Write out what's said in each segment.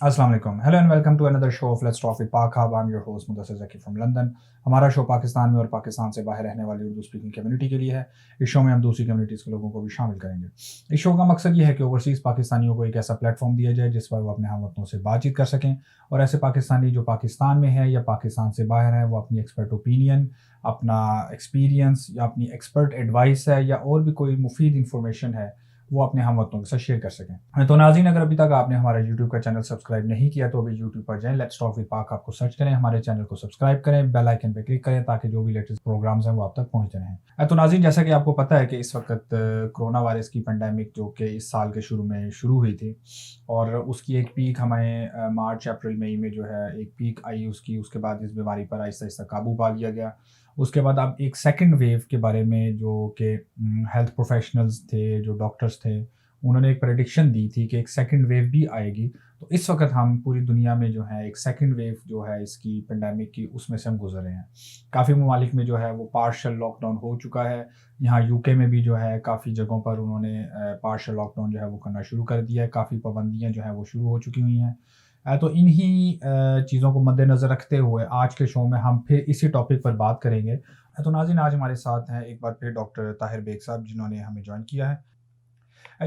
अस्सलाम वालेकुम। Hello and welcome to another show of let's talk with Pak hub. I am your host Mudassir Zaki from London. हमारा show Pakistan में और पाकिस्तान से बाहर रहने वाली उर्दू स्पीकिंग कम्युनिटी के लिए है। इस शो में हम दूसरी कम्युनिटीज़ के लोगों को भी शामिल करेंगे। इस शो का मकसद ये है कि ओवरसीज़ पाकिस्तानियों को एक ऐसा प्लेटफॉर्म दिया जाए जिस पर वो अपने हमवतनों से बातचीत कर सकें, और ऐसे पाकिस्तानी जो पाकिस्तान में है या पाकिस्तान से बाहर हैं, वो अपनी एक्सपर्ट ओपिनियन, अपना एक्सपीरियंस या अपनी एक्सपर्ट एडवाइस है या और भी कोई मुफीद इंफॉर्मेशन है, वो अपने हमवतनों के साथ शेयर कर सकें। तो नाज़रीन, अगर अभी तक आपने हमारा यूट्यूब का चैनल सब्सक्राइब नहीं किया तो अभी यूट्यूब पर जाएं, लेट्स टॉक विद पाक आपको सर्च करें, हमारे चैनल को सब्सक्राइब करें, बेल आइकन पे क्लिक करें ताकि जो भी लेटेस्ट प्रोग्राम्स हैं वो आप तक पहुंच रहें। तो नाज़रीन, जैसा कि आपको पता है कि इस वक्त कोरोना वायरस की पेंडेमिक जो कि इस साल के शुरू में शुरू हुई थी, और उसकी एक पीक हमें मार्च अप्रैल मई में जो है एक पीक आई उसकी। उसके बाद इस बीमारी पर आहिस्ता आहिस्ता काबू पा लिया गया। उसके बाद अब एक सेकंड वेव के बारे में जो कि हेल्थ प्रोफेशनल्स थे, जो डॉक्टर्स थे, उन्होंने एक प्रेडिक्शन दी थी कि एक सेकंड वेव भी आएगी। तो इस वक्त हम पूरी दुनिया में जो है एक सेकंड वेव जो है इसकी पेंडेमिक की, उसमें से हम गुजर रहे हैं। काफ़ी ममालिक में जो है वो पार्शल लॉकडाउन हो चुका है। यहाँ यूके में भी जो है काफ़ी जगहों पर उन्होंने पार्शल लॉकडाउन जो है वो करना शुरू कर दिया है। काफ़ी पाबंदियाँ जो है वो शुरू हो चुकी हुई हैं। तो इन्हीं चीज़ों को मद्देनज़र रखते हुए आज के शो में हम फिर इसी टॉपिक पर बात करेंगे। तो नाज़रीन, आज हमारे साथ हैं एक बार फिर डॉक्टर ताहिर बेग साहब, जिन्होंने हमें ज्वाइन किया है।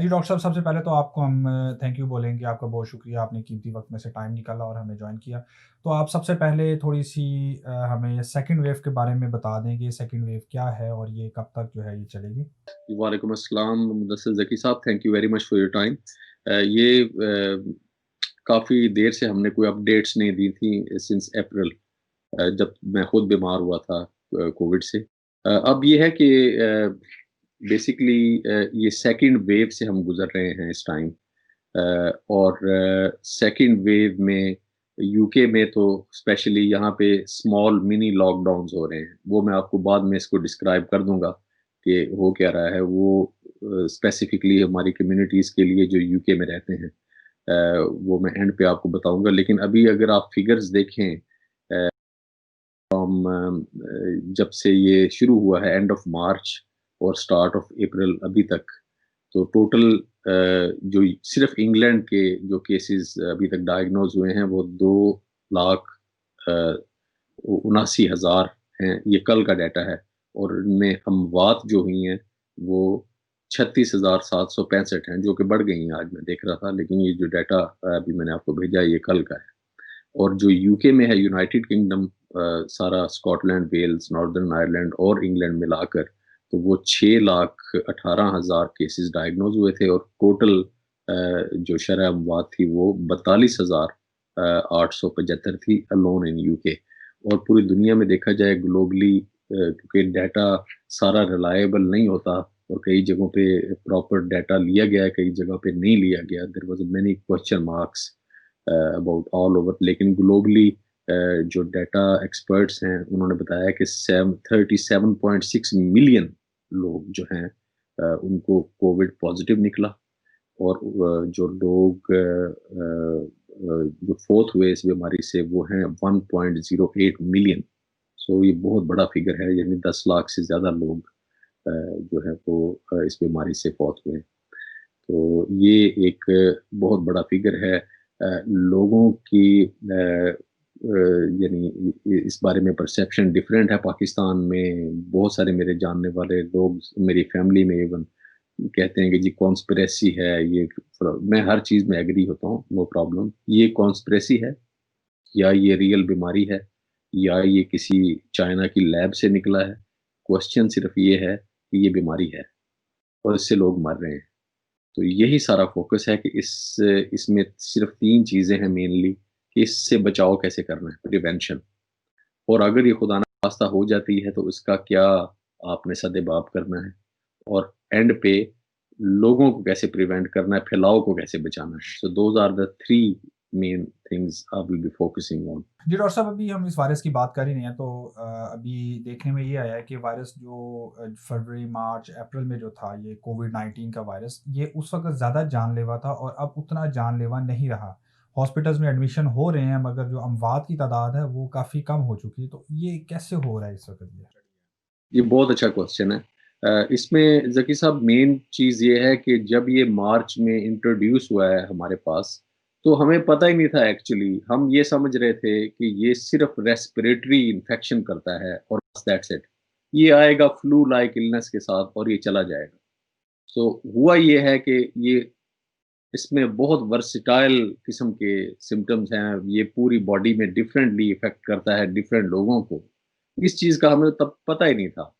जी डॉक्टर साहब, सबसे पहले तो आपको हम थैंक यू बोलेंगे। आपका बहुत शुक्रिया, आपने कीमती वक्त में से टाइम निकाला और हमें ज्वाइन किया। तो आप सबसे पहले थोड़ी सी हमें सेकंड वेव के बारे में बता दें कि सेकंड वेव क्या है और ये कब तक जो है ये चलेगी। वालेकुम अस्सलाम मुदस्सिर ज़की साहब, thank you very much for your time. ये काफ़ी देर से हमने कोई अपडेट्स नहीं दी थी सिंस अप्रैल, जब मैं खुद बीमार हुआ था कोविड से। अब ये है कि बेसिकली ये सेकंड वेव से हम गुज़र रहे हैं इस टाइम। और सेकंड वेव में यूके में तो स्पेशली यहाँ पे स्मॉल मिनी लॉकडाउन्स हो रहे हैं। वो मैं आपको बाद में इसको डिस्क्राइब कर दूँगा कि हो क्या रहा है। वो स्पेसिफिकली हमारी कम्युनिटीज़ के लिए जो यूके में रहते हैं, वो मैं एंड पे आपको बताऊँगा। लेकिन अभी अगर आप फिगर्स देखें जब से ये शुरू हुआ है एंड ऑफ मार्च और स्टार्ट ऑफ अप्रैल अभी तक, तो टोटल जो सिर्फ इंग्लैंड के जो केसेस अभी तक डायग्नोज हुए हैं वो 2,79,000 हैं। ये कल का डाटा है। और इनमें अमवात जो हुई हैं वो 36,765 हैं, जो कि बढ़ गई हैं। आज मैं देख रहा था, लेकिन ये जो डाटा अभी मैंने आपको भेजा है ये कल का है। और जो यूके में है, यूनाइटेड किंगडम, सारा स्कॉटलैंड, वेल्स, नॉर्दर्न आयरलैंड और इंग्लैंड मिलाकर, तो वो 6,18,000 केसेस डायग्नोज हुए थे। और टोटल जो शरह अमवात थी वो 42,875 थी अलोन इन यूके। और पूरी दुनिया में देखा जाए ग्लोबली, क्योंकि डाटा सारा रिलायबल नहीं होता और कई जगहों पे प्रॉपर डाटा लिया गया है, कई जगह पे नहीं लिया गया। There was many question marks about all over. लेकिन ग्लोबली जो डाटा एक्सपर्ट्स हैं उन्होंने बताया कि 37.6 मिलियन लोग जो हैं उनको कोविड पॉजिटिव निकला। और जो लोग जो फोर्थ हुए इस बीमारी से वो हैं 1.08 मिलियन। सो ये बहुत बड़ा फिगर है, यानी 10 लाख से ज़्यादा लोग जो है वो इस बीमारी से फौत हुए। तो ये एक बहुत बड़ा फिगर है। लोगों की यानी इस बारे में परसेप्शन डिफरेंट है पाकिस्तान में। बहुत सारे मेरे जानने वाले लोग, मेरी फैमिली में इवन, कहते हैं कि जी कॉन्स्पिरेसी है ये। मैं हर चीज़ में एग्री होता हूँ, नो प्रॉब्लम। ये कॉन्स्पिरेसी है या ये रियल बीमारी है या ये किसी चाइना की लैब से निकला है? क्वेश्चन सिर्फ ये है कि ये बीमारी है और इससे लोग मर रहे हैं। तो यही सारा फ़ोकस है कि इसमें सिर्फ़ 3 चीज़ें हैं मेनली, कि इससे बचाव कैसे करना है, प्रिवेंशन। और अगर ये खुदा ना ख़ास्ता हो जाती है तो इसका क्या आपने सद्देबाप करना है, और एंड पे लोगों को कैसे प्रिवेंट करना है, फैलाव को कैसे बचाना है। So those are the 3 main things I will be focusing on. जी डॉक्टर साहब, अभी हम इस वायरस की बात कर ही नहीं है तो अभी देखने में ये आया है कि वायरस जो फरवरी मार्च अप्रैल में जो था, ये कोविड-19 का वायरस, ये उस वक़्त ज़्यादा जानलेवा था और अब उतना जानलेवा नहीं रहा। हॉस्पिटल्स में एडमिशन हो रहे हैं मगर जो अमवात की तादाद है वो काफ़ी कम हो चुकी है। तो ये कैसे हो रहा है इस वक़्त ये? ये बहुत अच्छा क्वेश्चन है। इसमें ज़की साहब मेन चीज़ ये है कि जब ये मार्च में इंट्रोड्यूस हुआ है हमारे पास, तो हमें पता ही नहीं था एक्चुअली, हम ये समझ रहे थे कि ये सिर्फ रेस्पिरेटरी इन्फेक्शन करता है और बस दैट्स इट। ये आएगा फ्लू लाइक इलनेस के साथ और ये चला जाएगा। सो हुआ ये है कि ये इसमें बहुत वर्सेटाइल किस्म के सिम्पटम्स हैं, ये पूरी बॉडी में डिफरेंटली इफ़ेक्ट करता है डिफरेंट लोगों को। इस चीज़ का हमें तब पता ही नहीं था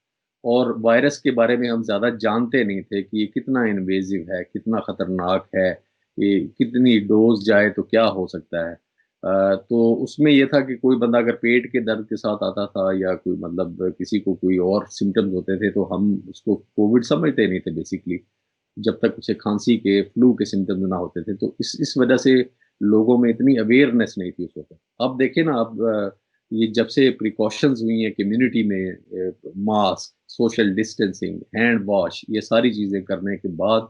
और वायरस के बारे में हम ज़्यादा जानते नहीं थे कि ये कितना इन्वेसिव है, कितना खतरनाक है, ये कितनी डोज़ जाए तो क्या हो सकता है। तो उसमें ये था कि कोई बंदा अगर पेट के दर्द के साथ आता था या कोई मतलब किसी को कोई और सिम्पटम्स होते थे, तो हम उसको कोविड समझते नहीं थे बेसिकली। जब तक उसे खाँसी के, फ्लू के सिम्पटम्स ना होते थे। तो इस वजह से लोगों में इतनी अवेयरनेस नहीं थी उस वक़्त। अब देखिए ना, अब ये जब से प्रिकॉशंस हुई हैं कम्युनिटी में, mask, social distancing, hand wash, ये सारी चीज़ें करने के बाद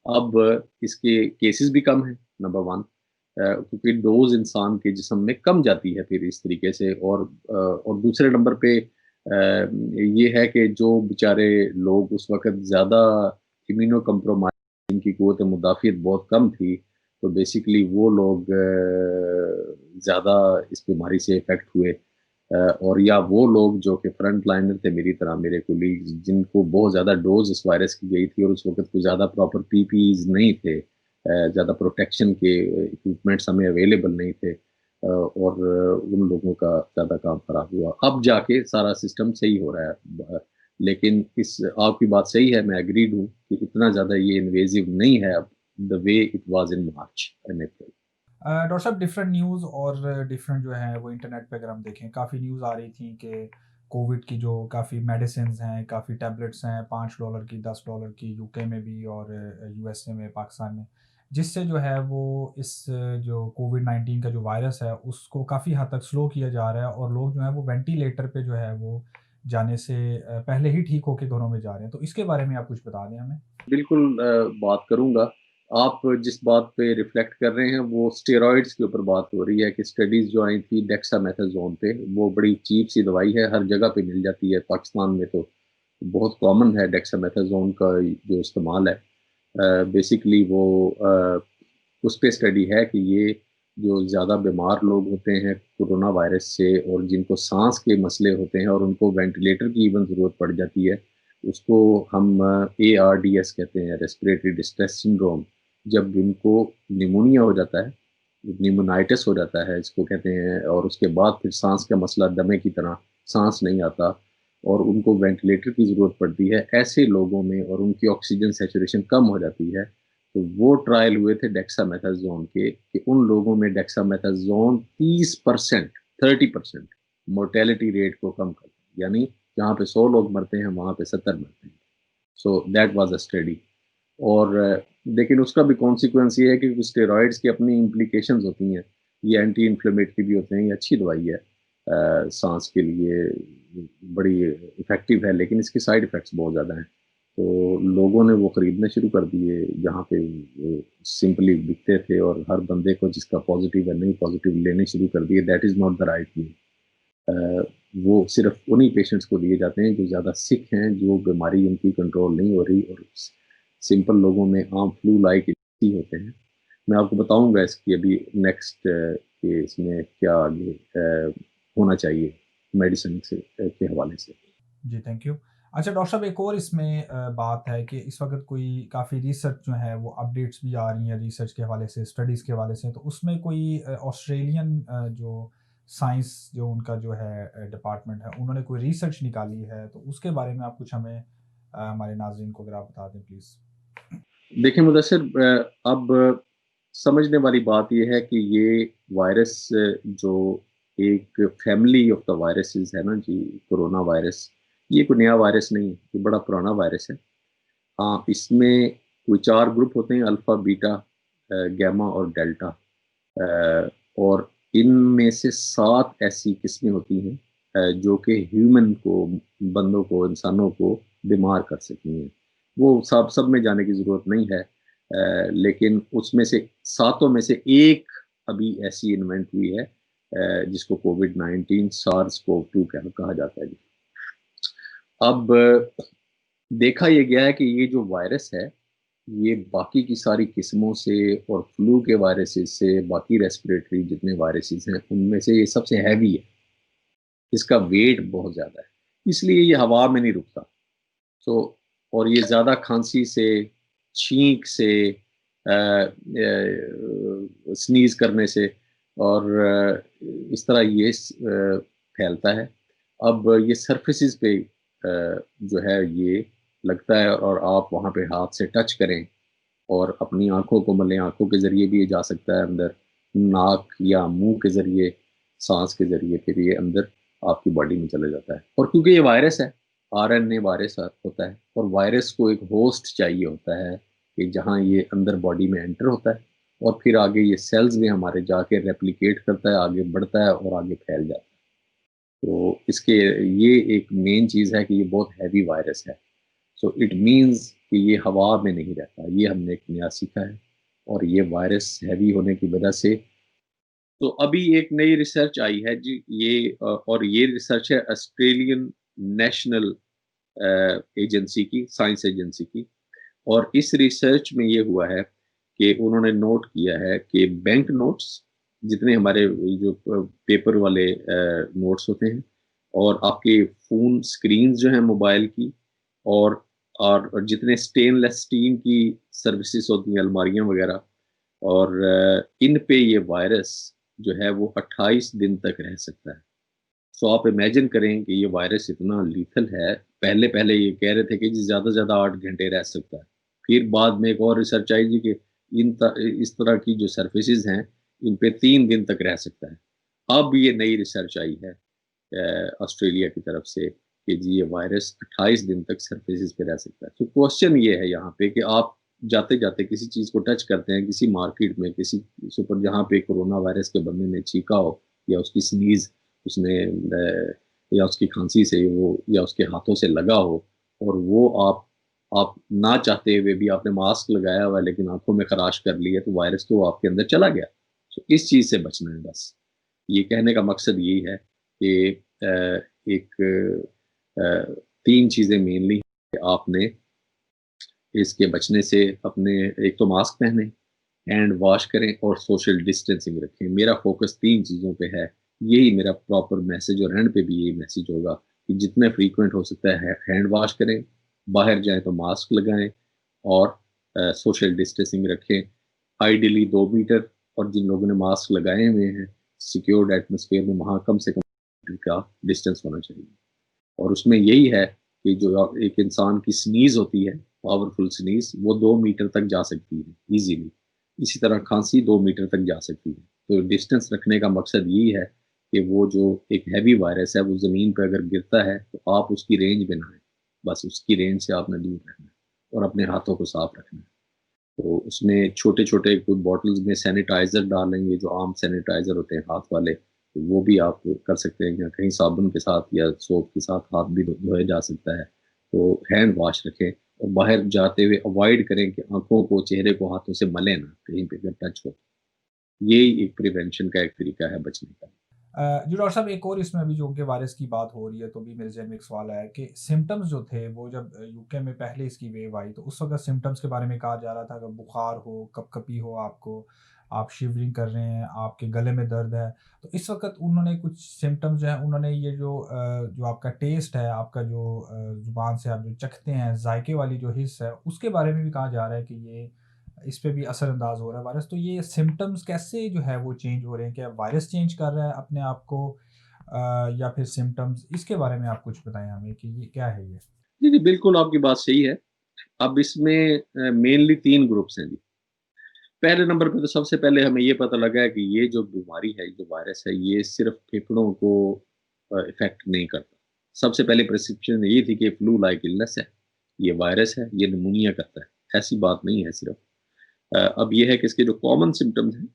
अब इसके केसेस भी कम हैं, नंबर 1। क्योंकि डोज़ इंसान के जिस्म में कम जाती है फिर इस तरीके से, और दूसरे नंबर पे ये है कि जो बेचारे लोग उस वक़्त ज़्यादा इम्यूनो कम्प्रोमाइज़, जिनकी क़ुव्वत मुदाफ़ियत बहुत कम थी, तो बेसिकली वो लोग ज़्यादा इस बीमारी से इफ़ेक्ट हुए। और या वो लोग जो कि फ्रंट लाइनर थे मेरी तरह, मेरे कोलीग्स, जिनको बहुत ज़्यादा डोज़ इस वायरस की गई थी और उस वक़्त कोई ज़्यादा प्रॉपर पीपीईज़ नहीं थे। ज़्यादा प्रोटेक्शन के इक्विपमेंट्स हमें अवेलेबल नहीं थे, और उन लोगों का ज़्यादा काम ख़राब हुआ। अब जाके सारा सिस्टम सही हो रहा है। लेकिन इस आपकी बात सही है, मैं एग्रीड हूँ कि इतना ज़्यादा ये इन्वेसिव नहीं है अब, the way it was in March and April. Doctor साहब, डिफरेंट न्यूज़ और डिफरेंट जो है वो इंटरनेट पे अगर हम देखें, काफ़ी न्यूज़ आ रही थी कि कोविड की जो काफ़ी मेडिसिन्स हैं, काफ़ी टैबलेट्स हैं, $5 की, $10 की, यूके में भी और यूएसए में, पाकिस्तान में, जिससे जो है वो इस जो कोविड-19 का जो वायरस है उसको काफ़ी हद तक स्लो किया जा रहा है और लोग जो है वो वेंटिलेटर पे जो है वो जाने से पहले ही ठीक होके घरों में जा रहे हैं। तो इसके बारे में आप कुछ बता दें हमें? बिल्कुल बात करूँगा। आप जिस बात पे रिफ्लेक्ट कर रहे हैं वो स्टेरॉइड्स के ऊपर बात हो रही है कि स्टडीज़ जो आई थी डेक्सामेथासोन पे, वो बड़ी चीप सी दवाई है, हर जगह पे मिल जाती है। पाकिस्तान में तो बहुत कॉमन है डेक्सामेथासोन का जो इस्तेमाल है। बेसिकली वो उस पे स्टडी है कि ये जो ज़्यादा बीमार लोग होते हैं कोरोना वायरस से और जिनको साँस के मसले होते हैं और उनको वेंटिलेटर की इवन ज़रूरत पड़ जाती है, उसको हम ARDS कहते हैं, रेस्पिरेटरी डिस्ट्रेस सिंड्रोम। जब इनको निमोनिया हो जाता है, निमोनाइटिस हो जाता है इसको कहते हैं, और उसके बाद फिर साँस का मसला दमे की तरह, साँस नहीं आता और उनको वेंटिलेटर की ज़रूरत पड़ती है, ऐसे लोगों में, और उनकी ऑक्सीजन सैचुरेशन कम हो जाती है। तो वो ट्रायल हुए थे डेक्सामेथासोन के, कि उन लोगों में डेक्सामेथासोन 30%, 30% मोर्टेलिटी रेट को कम करता है। यानी जहाँ पे 100 लोग मरते हैं, वहाँ पे 70 मरते हैं। So that was a study. और लेकिन उसका भी कॉन्सिक्वेंस ये है कि स्टेरॉइड्स की अपनी इम्प्लीकेशंस होती हैं। ये एंटी इन्फ्लेमेटरी भी होते हैं, ये अच्छी दवाई है। साँस के लिए बड़ी इफ़ेक्टिव है, लेकिन इसके साइड इफ़ेक्ट्स बहुत ज़्यादा हैं। तो लोगों ने वो खरीदने शुरू कर दिए, जहाँ पे वो सिंपली बिकते थे, और हर बंदे को जिसका पॉज़िटिव है, नहीं पॉज़िटिव लेने शुरू कर दिए। That is not the right way. Uh, वो सिर्फ़ उन्हीं पेशेंट्स को दिए जाते हैं जो ज़्यादा सिक हैं, जो बीमारी उनकी कंट्रोल नहीं हो रही, और सिंपल लोगों में आम फ्लू लाइक ही होते हैं। मैं आपको बताऊँगा इसकी अभी नेक्स्ट कि इसमें क्या आगे होना चाहिए मेडिसिन से के हवाले से। जी, थैंक यू। अच्छा डॉक्टर साहब, एक और इसमें बात है कि इस वक़्त कोई काफ़ी रिसर्च जो है वो अपडेट्स भी आ रही हैं रिसर्च के हवाले से, स्टडीज़ के हवाले से। तो उसमें कोई ऑस्ट्रेलियन जो साइंस जो उनका जो है डिपार्टमेंट है, उन्होंने कोई रिसर्च निकाली है, तो उसके बारे में आप कुछ हमें हमारे नाज़रीन को अगर आप बता दें प्लीज़? देखिए मुदस्सिर, अब समझने वाली बात ये है कि ये वायरस जो एक फैमिली ऑफ द वायरसेस है ना जी, कोरोना वायरस, ये कोई नया वायरस नहीं है, ये बड़ा पुराना वायरस है। हाँ, इसमें कोई 4 ग्रुप होते हैं, अल्फ़ा, बीटा, गामा और डेल्टा। और इनमें से 7 ऐसी किस्में होती हैं जो कि ह्यूमन को, बंदों को, इंसानों को बीमार कर सकती हैं। वो सब में जाने की ज़रूरत नहीं है। लेकिन उसमें से सातों में से एक अभी ऐसी इन्वेंट हुई है, जिसको कोविड-19 सार्स-कोव-2 कहा जाता है जी। अब देखा ये गया है कि ये जो वायरस है, ये बाकी की सारी किस्मों से और फ्लू के वायरसेस से, बाकी रेस्पिरेटरी जितने वायरसेस हैं उनमें से ये सबसे हैवी है। इसका वेट बहुत ज़्यादा है, इसलिए ये हवा में नहीं रुकता। तो और ये ज़्यादा खांसी से, छींक से, स्नीज़ करने से और इस तरह ये फैलता है। अब ये सरफेसेस पे जो है ये लगता है और आप वहाँ पे हाथ से टच करें और अपनी आँखों को मलें, आँखों के ज़रिए भी ये जा सकता है अंदर, नाक या मुँह के ज़रिए, साँस के ज़रिए फिर ये अंदर आपकी बॉडी में चला जाता है। और क्योंकि ये वायरस है, आरएनए वायरस होता है और वायरस को एक होस्ट चाहिए होता है कि जहाँ ये अंदर बॉडी में एंटर होता है और फिर आगे ये सेल्स में हमारे जाके रेप्लिकेट करता है, आगे बढ़ता है और आगे फैल जाता है। तो इसके ये एक मेन चीज़ है कि ये बहुत हैवी वायरस है। सो इट मीन्स कि ये हवा में नहीं रहता, ये हमने एक नया सीखा है और ये वायरस हैवी होने की वजह से तो अभी एक नई रिसर्च आई है जी ये और ये रिसर्च है ऑस्ट्रेलियन नेशनल एजेंसी की, साइंस एजेंसी की और इस रिसर्च में ये हुआ है कि उन्होंने नोट किया है कि बैंक नोट्स जितने हमारे ये जो पेपर वाले नोट्स होते हैं और आपके फ़ोन स्क्रीन जो है मोबाइल की और और जितने स्टेनलेस स्टील की सर्विसेज होती हैं अलमारियाँ वगैरह और इन पे ये वायरस जो है वो 28 दिन तक रह सकता है। सो आप इमेजिन करें कि ये वायरस इतना लीथल है, पहले-पहले ये कह रहे थे कि जी ज़्यादा से ज़्यादा 8 घंटे रह सकता है। फिर बाद में एक और रिसर्च आई जी कि इस तरह की जो सर्फेसेज़ हैं, इन पे 3 दिन तक रह सकता है। अब ये नई रिसर्च आई है ऑस्ट्रेलिया की तरफ से कि जी ये वायरस 28 दिन तक सरफेसेस पे रह सकता है। तो क्वेश्चन ये है यहाँ पे कि आप जाते-जाते किसी चीज़ को टच करते हैं, किसी मार्केट में, किसी सुपर जहाँ पे कोरोना वायरस के बंदे ने छींका हो या उसकी स्नीज़ उसने या उसकी खाँसी से वो या उसके हाथों से लगा हो और वो आप ना चाहते हुए भी आपने मास्क लगाया हुआ है लेकिन आँखों में ख़राश कर ली है, तो वायरस तो आपके अंदर चला गया। तो इस चीज़ से बचना है बस। ये कहने का मकसद यही है कि एक 3 चीज़ें मेनली आपने इसके बचने से अपने एक तो मास्क पहने, हैंड वॉश करें और सोशल डिस्टेंसिंग रखें। मेरा फ़ोकस 3 चीज़ों पे है। यही मेरा प्रॉपर मैसेज और एंड पे भी यही मैसेज होगा कि जितना फ्रीक्वेंट हो सकता है हैंड वॉश करें, बाहर जाएँ तो मास्क लगाएँ और सोशल डिस्टेंसिंग रखें। आइडियली 2 मीटर और जिन लोगों ने मास्क लगाए हुए हैं, सिक्योर्ड एटमॉस्फेयर में वहाँ कम से कम मीटर का डिस्टेंस होना चाहिए। और उसमें यही है कि जो एक इंसान की स्नीज़ होती है, पावरफुल स्नीज़, वो 2 मीटर तक जा सकती है ईज़िली। इसी तरह खाँसी 2 मीटर तक जा सकती है। तो डिस्टेंस रखने का मकसद यही है कि वो जो एक हैवी वायरस है, वो ज़मीन पे अगर गिरता है, तो आप उसकी रेंज में ना आएँ। बस उसकी रेंज से आपने दूर रहना है और अपने हाथों को साफ रखना है। तो उसमें छोटे-छोटे कोई बॉटल्स में सैनिटाइज़र डालेंगे, जो आम सैनिटाइज़र होते हैं हाथ वाले, तो वो भी आप कर सकते हैं या कहीं साबुन के साथ या सोप के साथ हाथ भी धोया जा सकता है। तो हैंड वॉश रखें और बाहर जाते हुए अवॉइड करें कि आँखों को, चेहरे को हाथों से मलें ना, कहीं पे अगर टच हो। यही एक प्रिवेंशन का एक तरीका है बचने का। जी डॉक्टर साहब, एक और इसमें अभी जो कि वायरस की बात हो रही है तो भी मेरे ज़हन में एक सवाल आया कि सिम्पटम्स जो थे वो जब यूके में पहले इसकी वेव आई तो उस वक़्त सिम्पटम्स के बारे में कहा जा रहा था कि बुखार हो, कँपकँपी हो आपको, आप शिवरिंग कर रहे हैं, आपके गले में दर्द है। तो इस वक़्त उन्होंने कुछ सिम्पटम्स जो हैं उन्होंने ये जो आपका टेस्ट है, आपका जो ज़ुबान से आप जो चखते हैं, जायके वाली जो हिस्स है, उसके बारे में भी कहा जा रहा है कि ये इस पे भी असरअंदाज़ हो रहा है वायरस। तो ये सिम्पटम्स कैसे जो है वो चेंज हो रहे हैं? क्या वायरस चेंज कर रहा है अपने आप को या फिर सिम्पटम्स? इसके बारे में आप कुछ बताएँ हमें कि ये क्या है ये? जी, जी, बिल्कुल आपकी बात सही है। अब इसमें मेनली 3 ग्रुप्स हैं जी। पहले नंबर पे तो सबसे पहले हमें ये पता लगा है कि ये जो बीमारी है, जो वायरस है, ये सिर्फ़ फेफड़ों को इफ़ेक्ट नहीं करता। सबसे पहले प्रिस्क्रिप्शन ये थी कि फ्लू लाइक इलनेस है, ये वायरस है, ये निमोनिया करता है। ऐसी बात नहीं है सिर्फ़। अब ये है कि इसके जो कॉमन सिम्पटम्स हैं,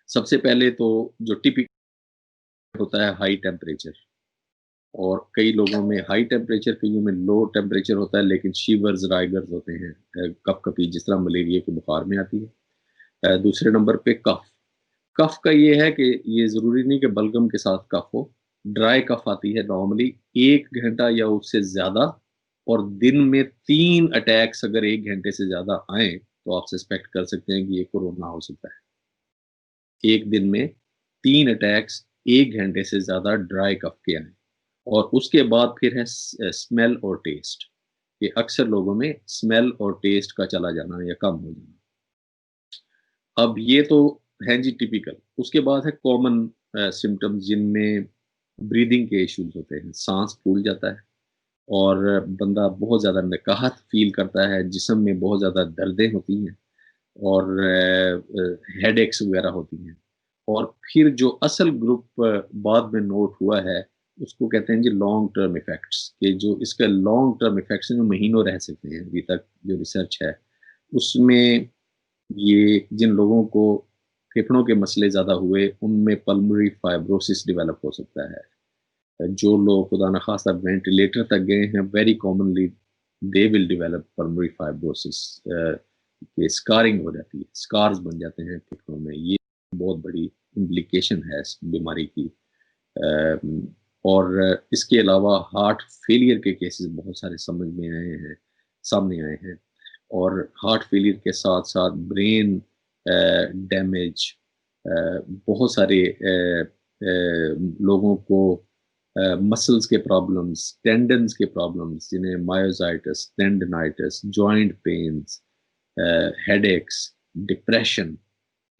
सबसे पहले तो जो टिपिकल होता है हाई टेम्परेचर और कई लोगों में हाई टेम्परेचर, कईयों में लो टेम्परेचर होता है लेकिन शीवर्स, राइगर्स होते हैं, कँपकँपी जिस तरह मलेरिया के बुखार में आती है। दूसरे नंबर पे कफ। कफ का ये है कि ये ज़रूरी नहीं कि बलगम के साथ कफ हो। ड्राई कफ आती है नॉर्मली 1 घंटा या उससे ज़्यादा और दिन में 3 अटैक्स अगर 1 घंटे से ज़्यादा आएँ, तो आप सस्पेक्ट कर सकते हैं कि ये कोरोना हो सकता है। एक दिन में 3 अटैक्स 1 घंटे से ज़्यादा ड्राई कफ के आएँ और उसके बाद फिर है स्मेल और टेस्ट। ये अक्सर लोगों में स्मेल और टेस्ट का चला जाना या कम हो जाना। अब ये तो है जी टिपिकल। उसके बाद है कॉमन सिम्पटम्स जिनमें ब्रीदिंग के इश्यूज़ होते हैं, साँस फूल जाता है और बंदा बहुत ज़्यादा नकाहत फ़ील करता है, जिस्म में बहुत ज़्यादा दर्दें होती हैं और हेडेक्स वगैरह होती हैं। और फिर जो असल ग्रुप बाद में नोट हुआ है, उसको कहते हैं जी लॉन्ग टर्म इफ़ेक्ट्स कि जो इसका लॉन्ग टर्म इफ़ेक्ट्स हैं, जो महीनों रह सकते हैं अभी तक जो रिसर्च है, उसमें ये जिन लोगों को फेफड़ों के मसले ज़्यादा हुए, उनमें पल्मोनरी फाइब्रोसिस डेवलप हो सकता है। जो लोग खुदा न खास्ता वेंटिलेटर तक गए हैं, very commonly they will develop pulmonary fibrosis ये स्कारिंग हो जाती है, स्कार्स बन जाते हैं फेफड़ों में। ये बहुत बड़ी इम्प्लीकेशन है इस बीमारी की। और इसके अलावा हार्ट फेलियर के केसेस बहुत सारे समझ में आए हैं, सामने आए हैं और हार्ट फेलियर के साथ-साथ ब्रेन डैमेज बहुत सारे लोगों को मसल्स के प्रॉब्लम्स, टेंडन्स के प्रॉब्लम्स जिन्हें myositis, tendinitis, joint pains, headaches, depression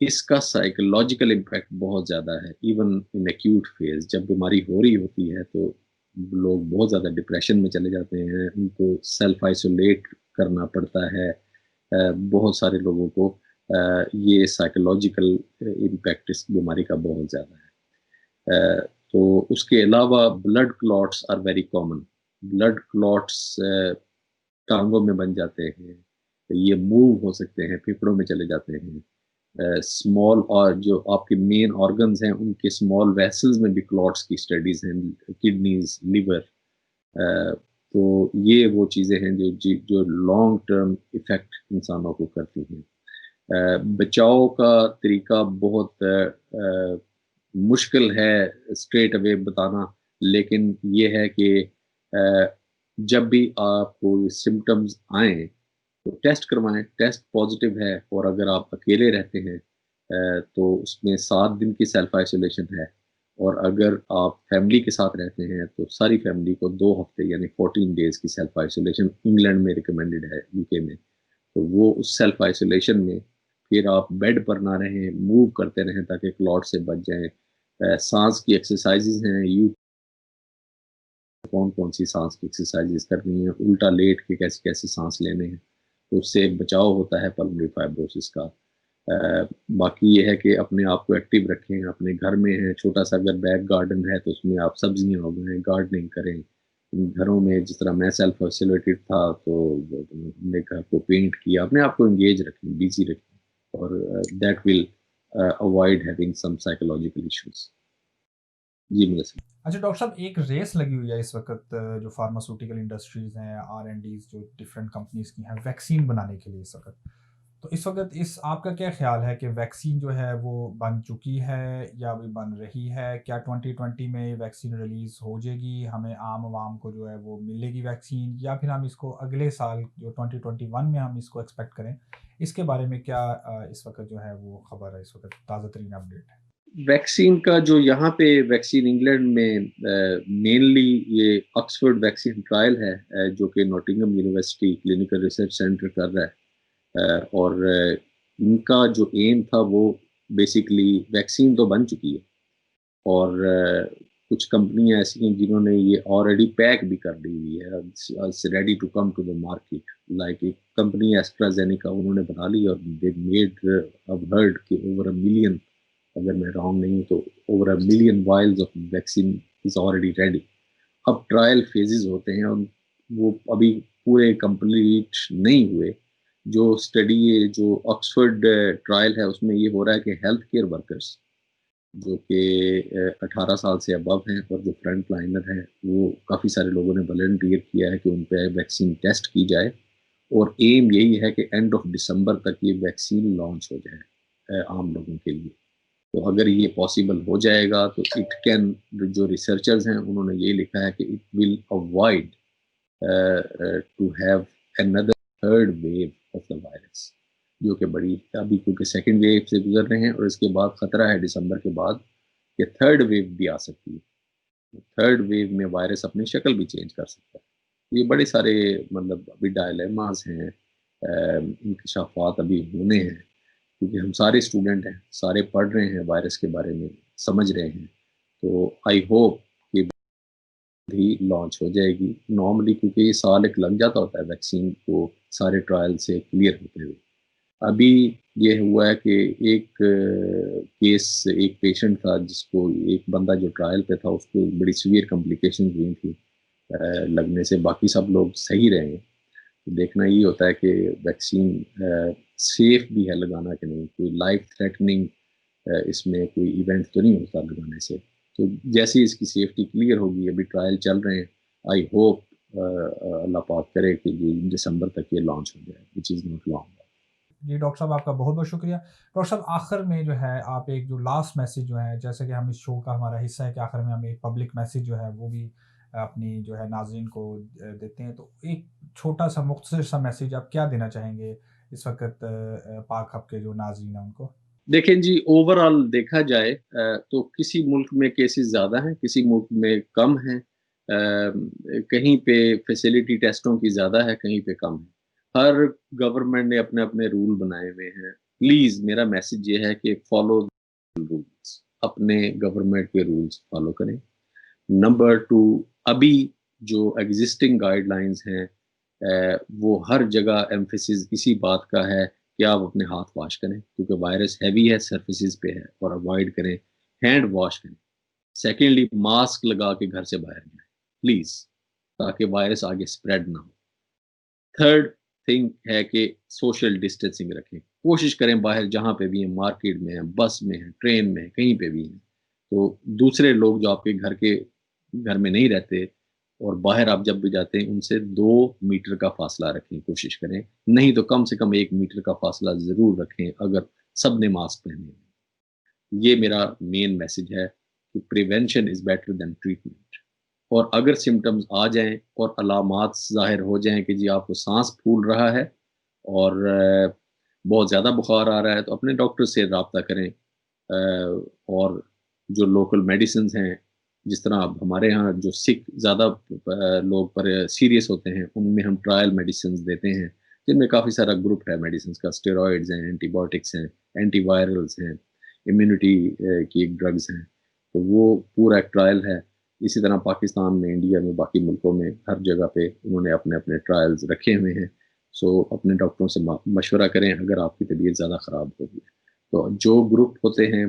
इसका साइकोलॉजिकल इम्पैक्ट बहुत ज़्यादा है। इवन इन एक्यूट फेज़ जब बीमारी हो रही होती है तो लोग बहुत ज़्यादा डिप्रेशन में चले जाते हैं, उनको सेल्फ आइसोलेट करना पड़ता है। बहुत सारे लोगों को ये साइकोलॉजिकल इम्पैक्ट इस बीमारी का बहुत ज़्यादा है। तो उसके अलावा blood clots are very common. Blood clots टाँगों में बन जाते हैं, ये मूव हो सकते हैं, फेफड़ों में चले जाते हैं। स्मॉल और जो आपके मेन ऑर्गन्स हैं, उनके स्मॉल वेसल्स में भी क्लॉट्स की स्टडीज़ हैं, किडनीज़, लिवर। तो ये वो चीज़ें हैं जो लॉन्ग टर्म इफ़ेक्ट इंसानों को करती हैं। बचाव का तरीका बहुत मुश्किल है स्ट्रेट अवे बताना, लेकिन ये है कि जब भी आपको सिम्पटम्स आएँ, तो टेस्ट करवाएँ, टेस्ट पॉज़िटिव है और अगर आप अकेले रहते हैं तो उसमें 7 दिन की सेल्फ आइसोलेशन है और अगर आप फैमिली के साथ रहते हैं, तो सारी फैमिली को 2 हफ़्ते यानी 14 डेज़ की सेल्फ आइसोलेशन इंग्लैंड में रिकमेंडेड है, यूके में। तो वो उस सेल्फ आइसोलेशन में फिर आप बेड पर ना रहें, मूव करते रहें ताकि क्लॉट से बच जाएँ। साँस की एक्सरसाइज़ेज़ हैं, कौन-कौन सी साँस की एक्सरसाइज़ेज़ करनी है, उल्टा लेट के कैसे-कैसे साँस लेने हैं, तो उससे बचाव होता है पल्मोनरी फाइब्रोसिस का। बाकी ये है कि अपने आप को एक्टिव रखें, अपने घर में हैं, छोटा-सा अगर बैक गार्डन है तो उसमें आप सब्जियाँ उगाएँ, गार्डनिंग करें। घरों में जिस तरह मैं सेल्फ आइसोलेटेड था तो हमने घर को पेंट किया, अपने आप को एंगेज रखें, बिज़ी रखें और that will avoid having some psychological issues. जी, मुदस्सिर। अच्छा डॉक्टर साहब, एक रेस लगी हुई है इस वक़्त जो फार्मास्यूटिकल इंडस्ट्रीज़ हैं, आर-एन-डीज़ जो डिफरेंट कंपनीज़ की हैं, वैक्सीन बनाने के लिए इस वक़्त। तो इस वक़्त इस आपका क्या ख़्याल है कि वैक्सीन जो है वो बन चुकी है या अभी बन रही है? क्या 2020 में वैक्सीन रिलीज़ हो जाएगी? हमें आम आवाम को जो है वो मिलेगी वैक्सीन, या फिर हम इसको अगले साल जो 2021 में हम इसको एक्सपेक्ट करें? इसके बारे में क्या इस वक़्त जो है वो खबर है, इस वक़्त ताज़ा तरीन अपडेट है? वैक्सीन का जो यहाँ पे वैक्सीन इंग्लैंड में मेनली ये ऑक्सफोर्ड वैक्सीन ट्रायल है जो कि Nottingham university clinical research centre कर रहा है। और इनका जो एम था वो बेसिकली वैक्सीन तो बन चुकी है और कुछ कंपनियां ऐसी हैं जिन्होंने ये ऑलरेडी पैक भी कर दी हुई है, it's ready to come to the market. Like एक कंपनी एस्ट्राजेनेका उन्होंने बना ली और दे मेड अब हर्ड कि ओवर अ मिलियन, अगर मैं रॉन्ग नहीं हूँ तो over a million vials of vaccine is already ready. अब ट्रायल फेजेस होते हैं और वो अभी पूरे कंप्लीट नहीं हुए। जो स्टडी ये जो ऑक्सफोर्ड ट्रायल है उसमें ये हो रहा है कि हेल्थ केयर वर्कर्स जो कि 18 साल से अबव हैं और जो फ्रंट लाइनर हैं वो काफ़ी सारे लोगों ने वॉलंटियर किया है कि उन पे वैक्सीन टेस्ट की जाए और एम यही है कि एंड ऑफ दिसंबर तक ये वैक्सीन लॉन्च हो जाए आम लोगों के लिए। तो अगर ये पॉसिबल हो जाएगा तो इट कैन, जो रिसर्चर्स हैं उन्होंने ये लिखा है कि it will avoid to have another third wave of the virus, जो कि बड़ी अभी क्योंकि सेकेंड वेव से गुजर रहे हैं और इसके बाद खतरा है दिसंबर के बाद कि थर्ड वेव भी आ सकती है। थर्ड वेव में वायरस अपनी शक्ल भी चेंज कर सकता है। ये बड़े सारे मतलब अभी डायलेमास हैं, इंकशाफात अभी होने हैं, क्योंकि हम सारे स्टूडेंट हैं, सारे पढ़ रहे हैं वायरस के बारे में, समझ रहे हैं। तो आई होप कि भी लॉन्च हो जाएगी नॉर्मली, क्योंकि ये साल एक लग जाता होता है वैक्सीन को सारे ट्रायल से क्लियर होते हुए। अभी ये हुआ है कि एक केस, एक पेशेंट था जिसको, एक बंदा जो ट्रायल पे था उसको बड़ी सीवियर कॉम्प्लिकेशन हुई थी लगने से, बाकी सब लोग सही रहे हैं। तो देखना ये होता है कि वैक्सीन सेफ भी है लगाना कि नहीं, कोई लाइफ थ्रेटनिंग इसमें कोई इवेंट तो नहीं होता लगाने से। तो जैसे ही इसकी सेफ्टी क्लियर होगी, अभी ट्रायल चल रहे हैं, आई होप अल्लाह पाक करे कि ये दिसंबर तक ये लॉन्च हो जाए, विच इज़ नॉट लॉन्ग। जी डॉक्टर साहब, आपका बहुत बहुत शुक्रिया। डॉक्टर साहब, आखिर में जो है आप एक जो लास्ट मैसेज जो है, जैसे कि हम इस शो का हमारा हिस्सा है कि आखिर में हम एक पब्लिक मैसेज जो है वो भी अपनी जो है नाज़रीन को देते हैं, तो एक छोटा सा मुख्तसर सा मैसेज आप क्या देना चाहेंगे इस वक्त पाक हब के जो नाज़रीन हैं उनको? देखें जी, ओवरऑल देखा जाए तो किसी मुल्क में केसेस ज़्यादा हैं, किसी मुल्क में कम हैं। कहीं पे फैसिलिटी टेस्टों की ज़्यादा है, कहीं पे कम है। हर गवर्नमेंट ने अपने-अपने रूल बनाए हुए हैं। प्लीज़ मेरा मैसेज ये है कि फॉलो रूल्स, अपने गवर्नमेंट के रूल्स फॉलो करें। नंबर 2, अभी जो एग्ज़िस्टिंग गाइडलाइंस हैं वो हर जगह एम्फेसिस इसी बात का है कि आप अपने हाथ वॉश करें, क्योंकि वायरस हैवी है, सरफेसेस पे है, और अवॉइड करें, हैंड वॉश करें। सेकेंडली, मास्क लगा के घर से बाहर जाएँ, प्लीज़, ताकि वायरस आगे स्प्रेड ना हो। थर्ड थिंग है कि सोशल डिस्टेंसिंग रखें। कोशिश करें बाहर जहाँ पे भी हैं, मार्केट में हैं, बस में हैं, ट्रेन में हैं, कहीं पे भी हैं, तो दूसरे लोग जो आपके घर में नहीं रहते और बाहर आप जब भी जाते हैं, उनसे 2 मीटर का फ़ासला रखें, कोशिश करें। नहीं तो कम से कम 1 मीटर का फ़ासला ज़रूर रखें, अगर सबने मास्क पहने हैं। ये मेरा मेन मैसेज है कि prevention is better than treatment. और अगर सिम्पटम्स आ जाएँ और अलामात ज़ाहिर हो जाएँ कि जी आपको साँस फूल रहा है और बहुत ज़्यादा बुखार आ रहा है, तो अपने डॉक्टर से राब्ता करें। और जो लोकल मेडिसिन्स हैं, जिस तरह अब हमारे यहाँ जो सिक ज़्यादा लोग पर सीरियस होते हैं, उनमें हम ट्रायल मेडिसिन्स देते हैं, जिनमें काफ़ी सारा ग्रुप है मेडिसिन्स का, स्टेरॉइड्स हैं, एंटीबायोटिक्स हैं, एंटीवायरल्स हैं, इम्यूनिटी की ड्रग्स हैं। तो वो पूरा एक ट्रायल है। इसी तरह पाकिस्तान में, इंडिया में, बाकी मुल्कों में हर जगह पे उन्होंने अपने-अपने ट्रायल्स रखे हुए हैं। सो अपने डॉक्टरों से मशवरा करें अगर आपकी तबीयत ज़्यादा ख़राब हो गई है। तो जो ग्रुप होते हैं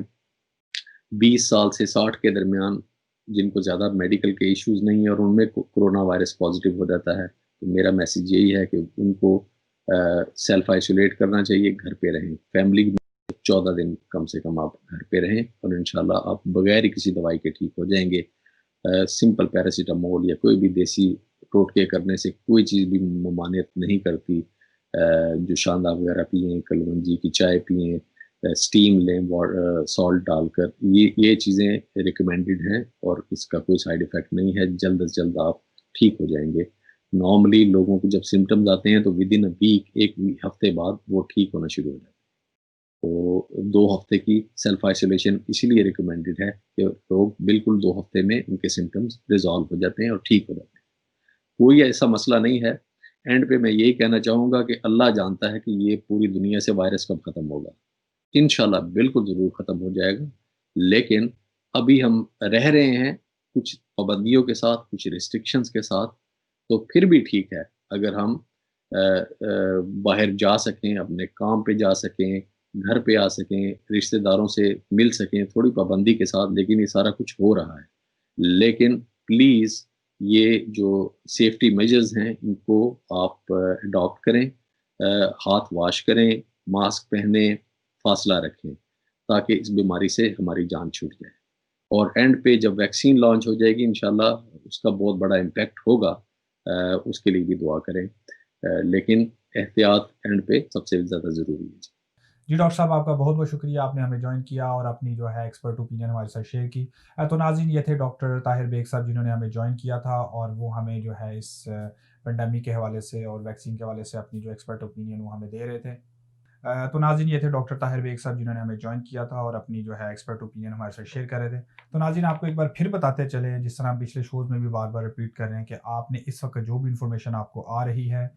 20 साल से 60 के दरमियान, जिनको ज़्यादा मेडिकल के इश्यूज़ नहीं है और उनमें कोरोना वायरस पॉज़िटिव हो जाता है, तो मेरा मैसेज यही है कि उनको सेल्फ आइसोलेट करना चाहिए, घर पे रहें। फैमिली में 14 दिन कम से कम आप घर पे रहें और इंशाल्लाह आप बगैर ही किसी दवाई के ठीक हो जाएँगे। सिंपल पैरासिटामोल या कोई भी देसी टोटके करने से कोई चीज़ भी ममानियत नहीं करती। जो शांदा वगैरह पिएँ, कलवंजी की चाय पिएँ, स्टीम लें सॉल्ट डालकर, ये चीज़ें रिकमेंडेड हैं और इसका कोई साइड इफ़ेक्ट नहीं है, जल्द से जल्द आप ठीक हो जाएँगे। नॉर्मली लोगों को जब सिम्पटम्स आते हैं तो विदिन अ वीक, 1 हफ्ते बाद वो ठीक होना शुरू हो जाता है। तो 2 हफ्ते की सेल्फ आइसोलेशन इसीलिए रिकमेंडेड है कि लोग बिल्कुल 2 हफ्ते में उनके सिम्पटम्स रिज़ॉल्व हो जाते हैं और ठीक हो जाते हैं। कोई ऐसा मसला नहीं है। एंड पे मैं यही कहना चाहूँगा कि अल्लाह जानता है कि ये पूरी दुनिया से वायरस कब ख़त्म होगा। इंशाल्लाह बिल्कुल ज़रूर ख़त्म हो जाएगा। लेकिन अभी हम रह रहे हैं कुछ पाबंदियों के साथ, कुछ रिस्ट्रिक्शंस के साथ, तो फिर भी ठीक है अगर हम बाहर जा सकें, अपने काम पे जा सकें, घर पे आ सकें, रिश्तेदारों से मिल सकें, थोड़ी पाबंदी के साथ, लेकिन ये सारा कुछ हो रहा है। लेकिन प्लीज़ ये जो सेफ्टी मेजर्स हैं, इनको आप अडॉप्ट करें। हाथ वॉश करें, मास्क पहनें, फासला रखें, ताकि इस बीमारी से हमारी जान छूट जाए। और एंड पे जब वैक्सीन लॉन्च हो जाएगी इंशाल्लाह, उसका बहुत बड़ा इम्पैक्ट होगा। उसके लिए भी दुआ करें। लेकिन एहतियात एंड पे सबसे ज़्यादा ज़रूरी है। जी डॉक्टर साहब, आपका बहुत-बहुत शुक्रिया, आपने हमें जॉइन किया और अपनी जो है एक्सपर्ट ओपिनियन हमारे साथ शेयर की। तो नाज़रीन, ये थे डॉक्टर ताहिर बेग साहब जिन्होंने हमें जॉइन किया था और वो हमें जो है इस पेंडेमिक के हवाले से और वैक्सीन के हवाले से अपनी जो एक्सपर्ट ओपिनियन वो हमें दे रहे थे। तो नाज़रीन ये थे डॉक्टर ताहिर बेग साहब जिन्होंने हमें जॉइन किया था और अपनी जो है एक्सपर्ट ओपिनियन हमारे साथ शेयर कर रहे थे। तो नाज़रीन आपको एक बार फिर बताते चले, जिस तरह हम पिछले शोज़ में भी बार-बार रिपीट कर रहे हैं, कि आपने इस वक़्त जो भी इन्फॉर्मेशन आपको आ रही है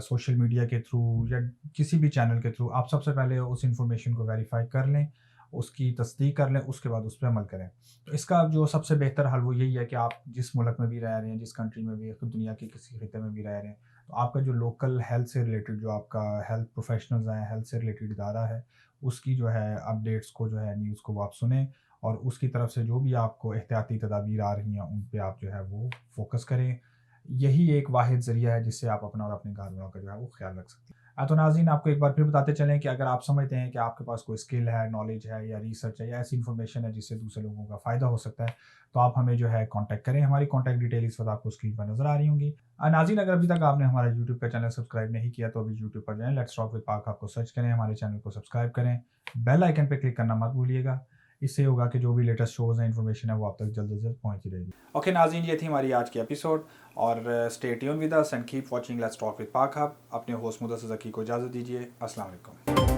सोशल मीडिया के थ्रू या किसी भी चैनल के थ्रू, आप सबसे पहले उस इन्फॉर्मेशन को वेरीफ़ाई कर लें, उसकी तस्दीक कर लें, उसके बाद उस पे अमल करें। तो इसका जो सबसे बेहतर हल वो यही है कि आप जिस मुल्क में भी रह रहे हैं, जिस कंट्री में भी, दुनिया के किसी खिते में भी रह रहे हैं, तो आपका जो लोकल हेल्थ से रिलेटेड, जो आपका हेल्थ प्रोफेशनल्स हैं, हेल्थ से रिलेटेड इदारा है, उसकी जो है अपडेट्स को, जो है न्यूज़ को वो आप सुनें और उसकी तरफ से जो भी आपको एहतियाती तदाबीर आ रही हैं उन पे आप जो है वो फ़ोकस करें। यही एक वाहिद ज़रिया है जिससे आप अपना और अपने घर वालों का जो है वो ख़्याल रख सकते हैं। तो नाज़रीन आपको एक बार फिर बताते चलें कि अगर आप समझते हैं कि आपके पास कोई स्किल है, नॉलेज है या रिसर्च है या ऐसी इन्फॉर्मेशन है जिससे दूसरे लोगों का फ़ायदा हो सकता है, तो आप हमें जो है कॉन्टैक्ट करें। हमारी कॉन्टैक्ट डिटेल इस वक्त आपको स्क्रीन पर नज़र आ रही होंगी। नाज़रीन अगर अभी तक आपने हमारा यूट्यूब का चैनल सब्सक्राइब नहीं किया तो अभी यूट्यूब पर जाएँ, लेट्स टॉक विद पाक आपको सर्च करें, हमारे चैनल को सब्सक्राइब करें, बेल आइकन पे क्लिक करना मत भूलिएगा। इससे होगा कि जो भी लेटेस्ट शोज़ हैं, इन्फॉर्मेशन है, वो आप तक जल्द से जल्द पहुँचती रहेगी। ओके नाज़रीन, ये थी हमारी आज की एपिसोड और stay tune with us and keep watching let's talk with Pak hub. अपने होस्ट मुदस्सिर ज़की को इजाज़त दीजिए। अस्सलाम वालेकुम।